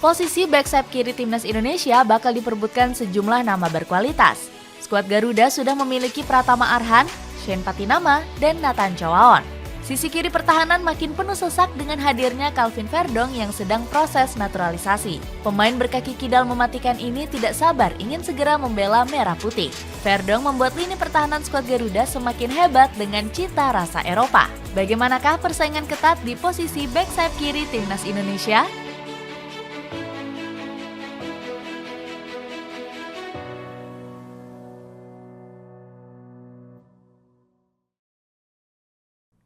Posisi back sayap kiri timnas Indonesia bakal diperebutkan sejumlah nama berkualitas. Skuad Garuda sudah memiliki Pratama Arhan, Shane Patinama, dan Nathan Choaon. Sisi kiri pertahanan makin penuh sesak dengan hadirnya Calvin Verdong yang sedang proses naturalisasi. Pemain berkaki kidal mematikan ini tidak sabar ingin segera membela merah putih. Verdong membuat lini pertahanan skuad Garuda semakin hebat dengan cita rasa Eropa. Bagaimanakah persaingan ketat di posisi back sayap kiri timnas Indonesia?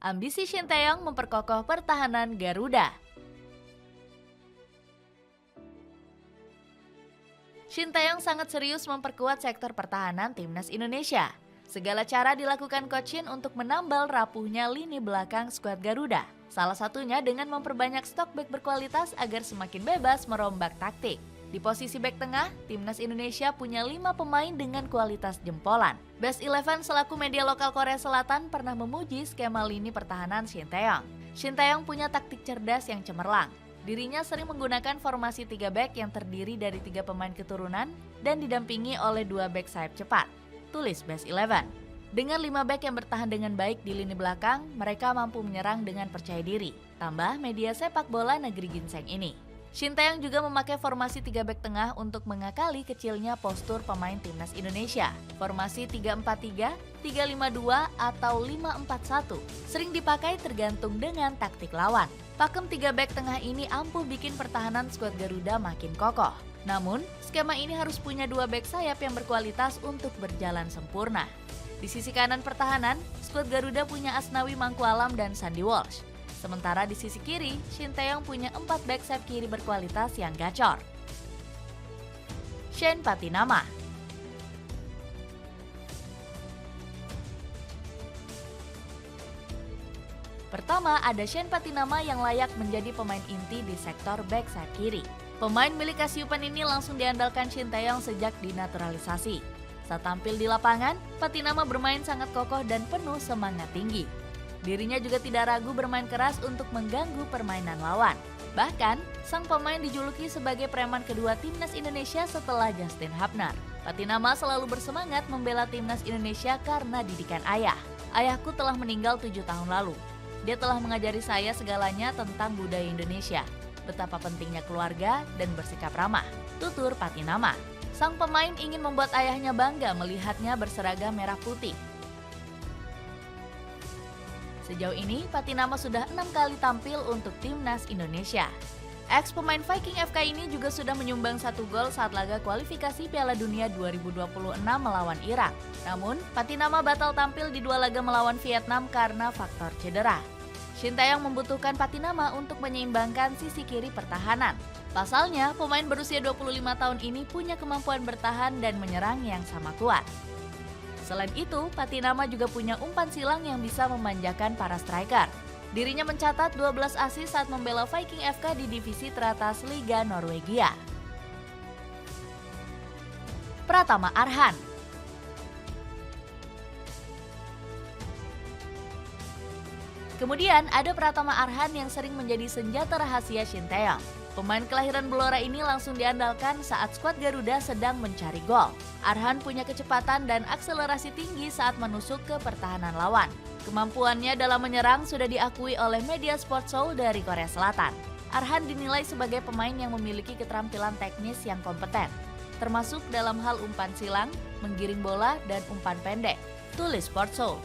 Ambisi Shin Tae-yong memperkokoh pertahanan Garuda. Shin Tae-yong sangat serius memperkuat sektor pertahanan timnas Indonesia. Segala cara dilakukan Coach Shin untuk menambal rapuhnya lini belakang skuad Garuda. Salah satunya dengan memperbanyak stok bek berkualitas agar semakin bebas merombak taktik. Di posisi bek tengah, timnas Indonesia punya 5 pemain dengan kualitas jempolan. Best Eleven selaku media lokal Korea Selatan pernah memuji skema lini pertahanan Shin Tae-yong. Shin Tae-yong punya taktik cerdas yang cemerlang. Dirinya sering menggunakan formasi 3 bek yang terdiri dari 3 pemain keturunan dan didampingi oleh 2 bek sayap cepat. Tulis Best Eleven. Dengan 5 bek yang bertahan dengan baik di lini belakang, mereka mampu menyerang dengan percaya diri. Tambah media sepak bola negeri ginseng ini. Shin Tae-yong juga memakai formasi 3 bek tengah untuk mengakali kecilnya postur pemain timnas Indonesia. Formasi 3-4-3, 3-5-2, atau 5-4-1 sering dipakai tergantung dengan taktik lawan. Pakem 3 bek tengah ini ampuh bikin pertahanan skuad Garuda makin kokoh. Namun, skema ini harus punya 2 bek sayap yang berkualitas untuk berjalan sempurna. Di sisi kanan pertahanan, skuad Garuda punya Asnawi Mangkualam dan Sandy Walsh. Sementara di sisi kiri, Shin Tae-yong punya 4 back sayap kiri berkualitas yang gacor. Shane Patinama. Pertama, ada Shane Patinama yang layak menjadi pemain inti di sektor back sayap kiri. Pemain milik Kasyupan ini langsung diandalkan Shin Tae-yong sejak dinaturalisasi. Saat tampil di lapangan, Patinama bermain sangat kokoh dan penuh semangat tinggi. Dirinya juga tidak ragu bermain keras untuk mengganggu permainan lawan. Bahkan, sang pemain dijuluki sebagai preman kedua timnas Indonesia setelah Justin Hubner. Patinama selalu bersemangat membela timnas Indonesia karena didikan ayah. Ayahku telah meninggal 7 tahun lalu. Dia telah mengajari saya segalanya tentang budaya Indonesia, betapa pentingnya keluarga dan bersikap ramah, tutur Patinama. Sang pemain ingin membuat ayahnya bangga melihatnya berseragam merah putih. Sejauh ini, Patinama sudah 6 kali tampil untuk timnas Indonesia. Ex-pemain Viking FK ini juga sudah menyumbang 1 gol saat laga kualifikasi Piala Dunia 2026 melawan Irak. Namun, Patinama batal tampil di 2 laga melawan Vietnam karena faktor cedera. Shin Tae-yong membutuhkan Patinama untuk menyeimbangkan sisi kiri pertahanan. Pasalnya, pemain berusia 25 tahun ini punya kemampuan bertahan dan menyerang yang sama kuat. Selain itu, Patinama juga punya umpan silang yang bisa memanjakan para striker. Dirinya mencatat 12 assist saat membela Viking FK di divisi teratas Liga Norwegia. Pratama Arhan. Kemudian ada Pratama Arhan yang sering menjadi senjata rahasia Shin Tae-yong. Pemain kelahiran Blora ini langsung diandalkan saat skuad Garuda sedang mencari gol. Arhan punya kecepatan dan akselerasi tinggi saat menusuk ke pertahanan lawan. Kemampuannya dalam menyerang sudah diakui oleh media Sport Show dari Korea Selatan. Arhan dinilai sebagai pemain yang memiliki keterampilan teknis yang kompeten, termasuk dalam hal umpan silang, menggiring bola, dan umpan pendek, tulis Sport Show.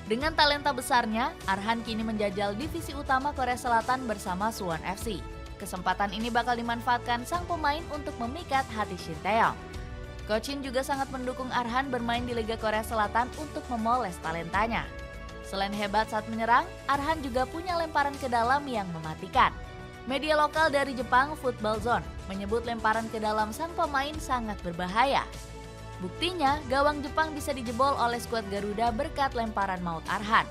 Dengan talenta besarnya, Arhan kini menjajal divisi utama Korea Selatan bersama Suwon FC. Kesempatan ini bakal dimanfaatkan sang pemain untuk memikat hati Shin Tae-yong. Coach Shin juga sangat mendukung Arhan bermain di Liga Korea Selatan untuk memoles talentanya. Selain hebat saat menyerang, Arhan juga punya lemparan ke dalam yang mematikan. Media lokal dari Jepang, Football Zone, menyebut lemparan ke dalam sang pemain sangat berbahaya. Buktinya, gawang Jepang bisa dijebol oleh skuad Garuda berkat lemparan maut Arhan.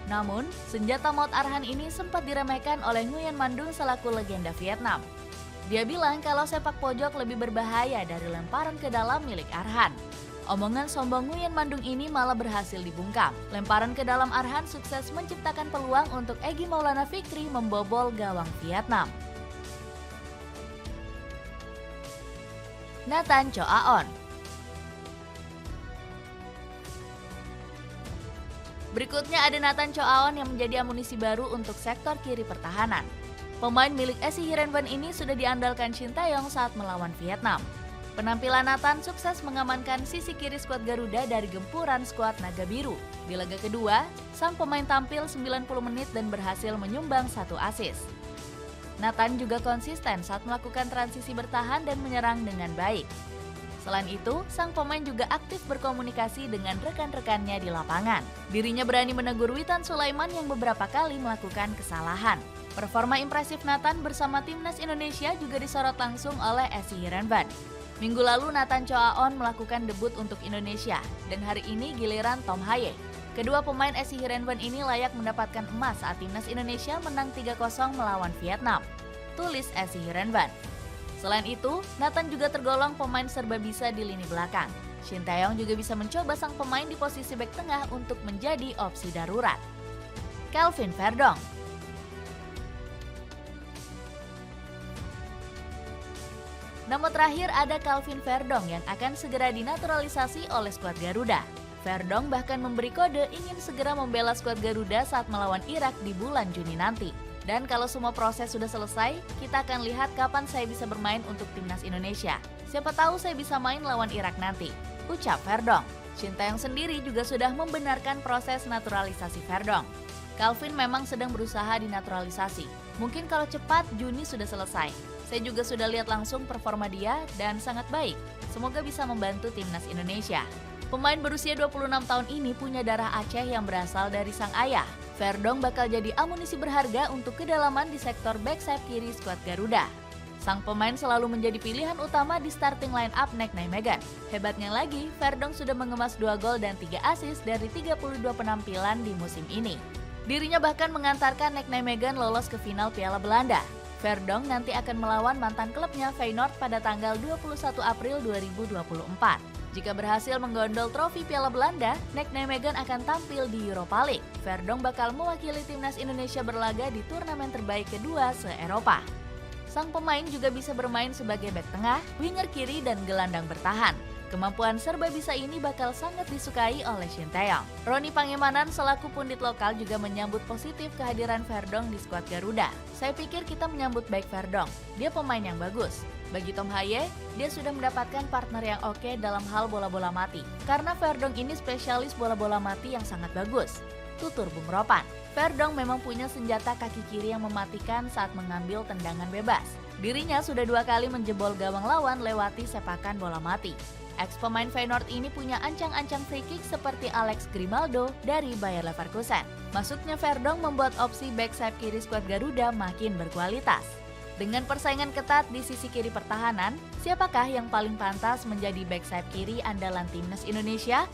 Namun, senjata maut Arhan ini sempat diremehkan oleh Nguyen Mandung selaku legenda Vietnam. Dia bilang kalau sepak pojok lebih berbahaya dari lemparan ke dalam milik Arhan. Omongan sombong Nguyen Mandung ini malah berhasil dibungkam. Lemparan ke dalam Arhan sukses menciptakan peluang untuk Egy Maulana Fikri membobol gawang Vietnam. Nathan Choaon. Berikutnya ada Nathan Choaon yang menjadi amunisi baru untuk sektor kiri pertahanan. Pemain milik SC Heerenveen ini sudah diandalkan Shin Tae-yong saat melawan Vietnam. Penampilan Nathan sukses mengamankan sisi kiri skuad Garuda dari gempuran skuad Naga Biru. Di laga kedua, sang pemain tampil 90 menit dan berhasil menyumbang 1 assist. Nathan juga konsisten saat melakukan transisi bertahan dan menyerang dengan baik. Selain itu, sang pemain juga aktif berkomunikasi dengan rekan-rekannya di lapangan. Dirinya berani menegur Witan Sulaiman yang beberapa kali melakukan kesalahan. Performa impresif Nathan bersama timnas Indonesia juga disorot langsung oleh SC Heerenveen. Minggu lalu Nathan Choaon melakukan debut untuk Indonesia, dan hari ini giliran Tom Haye. Kedua pemain SC Heerenveen ini layak mendapatkan emas saat timnas Indonesia menang 3-0 melawan Vietnam. Tulis SC Heerenveen. Selain itu, Nathan juga tergolong pemain serba bisa di lini belakang. Shin Tae-yong juga bisa mencoba sang pemain di posisi bek tengah untuk menjadi opsi darurat. Kelvin Verdong. Nama terakhir ada Kelvin Verdong yang akan segera dinaturalisasi oleh skuad Garuda. Verdong bahkan memberi kode ingin segera membela skuad Garuda saat melawan Irak di bulan Juni nanti. Dan kalau semua proses sudah selesai, kita akan lihat kapan saya bisa bermain untuk timnas Indonesia. Siapa tahu saya bisa main lawan Irak nanti, ucap Verdong. Shin Tae-yong sendiri juga sudah membenarkan proses naturalisasi Verdong. Kelvin memang sedang berusaha dinaturalisasi. Mungkin kalau cepat Juni sudah selesai. Saya juga sudah lihat langsung performa dia dan sangat baik. Semoga bisa membantu timnas Indonesia. Pemain berusia 26 tahun ini punya darah Aceh yang berasal dari sang ayah. Verdong bakal jadi amunisi berharga untuk kedalaman di sektor back sayap kiri skuad Garuda. Sang pemain selalu menjadi pilihan utama di starting line up Nek Nijmegen. Hebatnya lagi, Verdong sudah mengemas 2 gol dan 3 assist dari 32 penampilan di musim ini. Dirinya bahkan mengantarkan Nek Nijmegen lolos ke final Piala Belanda. Verdong nanti akan melawan mantan klubnya Feyenoord pada tanggal 21 April 2024. Jika berhasil menggondol trofi Piala Belanda, Nek Nijmegen akan tampil di Europa League. Verdong bakal mewakili timnas Indonesia berlaga di turnamen terbaik kedua se-Eropa. Sang pemain juga bisa bermain sebagai bek tengah, winger kiri, dan gelandang bertahan. Kemampuan serba bisa ini bakal sangat disukai oleh Shin Tae-yong. Roni Pangemanan selaku pundit lokal juga menyambut positif kehadiran Verdong di skuad Garuda. Saya pikir kita menyambut baik Verdong. Dia pemain yang bagus. Bagi Tom Haye, dia sudah mendapatkan partner yang oke dalam hal bola-bola mati. Karena Verdong ini spesialis bola-bola mati yang sangat bagus. Tutur Bung Ropan. Verdong memang punya senjata kaki kiri yang mematikan saat mengambil tendangan bebas. Dirinya sudah 2 kali menjebol gawang lawan lewati sepakan bola mati. Ex-pemain Feyenoord ini punya ancang-ancang free kick seperti Alex Grimaldo dari Bayer Leverkusen. Masuknya Verdong membuat opsi back sayap kiri skuad Garuda makin berkualitas. Dengan persaingan ketat di sisi kiri pertahanan, siapakah yang paling pantas menjadi back sayap kiri andalan timnas Indonesia?